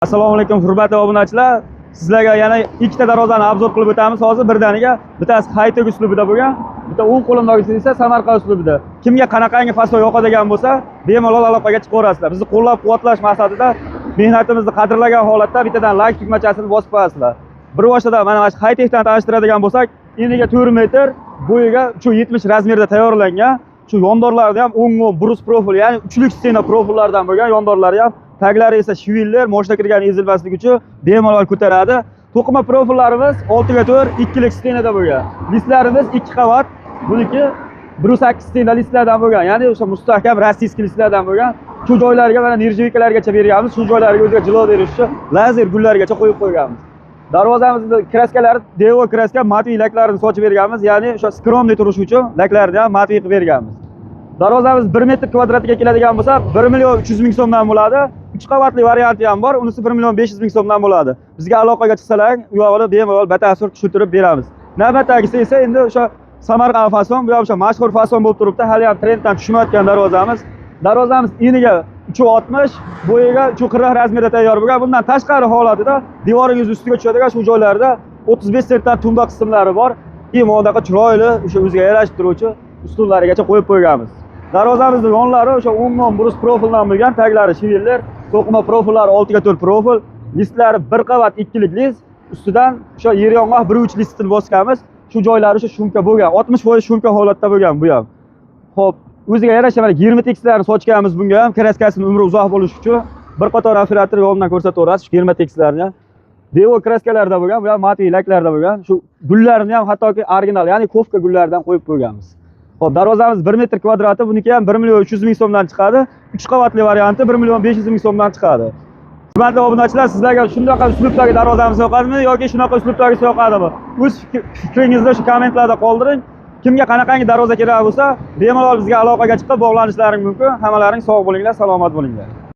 Assalomu alaykum hurmatli obunachilar. Sizlarga yana ikkita darvozani obzor qilib o'tamiz. Hozir birdaniga bittasi high-tech uslubida bo'lgan, bitta o'ng qo'limdagisi esa Samarqand uslubida. Kimga qanaqangi faso yoqadigan bo'lsa, bemalol aloqaga chiqaverasizlar. Bizni qo'llab-quvvatlash maqsadida mehnatimizni qadrlagan holatda bittadan like tugmachasini bosib qo'yasizlar. Bir boshida mana shu high-techdan tanishtiradigan bo'lsak, eniga 4 metr, bo'yiga 70 razmerda tayyorlangan. Shu yondorlarida ham o'ng brus profil, ya'ni uchlik stena profillardan bo'lgan yondorlari ham, taglari esa shiviller, moshina kirgan ezilmasligi uchun bemalol ko'taradi. To'qima profillarimiz 6x4 2lik stenada bo'lgan. Listlarimiz 2 qavat, buniki 1.8 stena listlardan bo'lgan, ya'ni o'sha mustahkam rossiyskiy listlardan bo'lgan. Shu joylariga mana nirjivikalargacha berganmiz, shu joylariga o'ziga jilo berish uchun lazer gullargacha qo'yib qo'yganmiz. Darvozamizning kraskalari Devo kraska matviy laklarini sochib berganmiz, ya'ni o'sha skromniy turish uchun laklarni ham matviy qilib berganmiz. Darvozamiz 1 metr kvadratiga keladigan bo'lsa 1.300.000 so'mdan bo'ladi. 3 qavatli varianti ham bor, unisi 1.500.000 so'mdan bo'ladi. Bizga aloqaga chiqsalaring, u yog'ini bemalol batafsil tushuntirib beramiz. Navbatdagisi esa endi o'sha Samarqand fason, bu ham o'sha mashhur fason bo'lib turibdi, hali ham trenddan tushmayotgan darvozamiz. Darvozamiz eniga 3.60, bo'yiga 3.40 razmerda tayyor bo'lgan. Bundan tashqari holatida devoringiz ustiga tushadigan shu joylarda 35 sentdan tumba qismlari bor. Imodaqa chiroyli, o'sha o'ziga yarashib turuvchi ustunlarigacha qo'yib qo'yganmiz. Darvozamizning yonlari o'sha o'ng brus profildan bo'lgan, taglari shiviller, to'qima profillari 6x4 profil, listlari 1 qavat 2lik list, ustidan o'sha yer yong'oq 1.3 listini bosganmiz. Shu joylari o'sha shumka bo'lgan, 60% shumka holatda bo'lgan bu ham. Xo'p, o'ziga yarasha mana germetekslarni sochganmiz bunga ham, kraskasining umri uzoq bo'lishi uchun bir qator operator yonidan ko'rsataverasiz germetekslarni. Devo kraskalarda bo'lgan, bu ham matviy laklarda bo'lgan. Shu gullarni ham hattoki original, ya'ni kofka gullaridan qo'yib qo'yganmiz. Xo'p, darvozamiz 1 metr kvadrati, buniki ham 1.300.000 so'mdan chiqadi. 3 qavatli varianti 1.500.000 so'mdan chiqadi. Hurmatli obunachilar, sizlarga shunday uslubdagi darvozamiz yoqadimi yoki shunaqa uslubdagisi yoqadimi? O'z fikringizni shu kommentlarda qoldiring. Kimga qanaqangi darvoza kerak bo'lsa, bemalol bizga aloqaga chiqib bog'lanishlaring mumkin. Hammalaring sog' bo'linglar, salomat bo'linglar.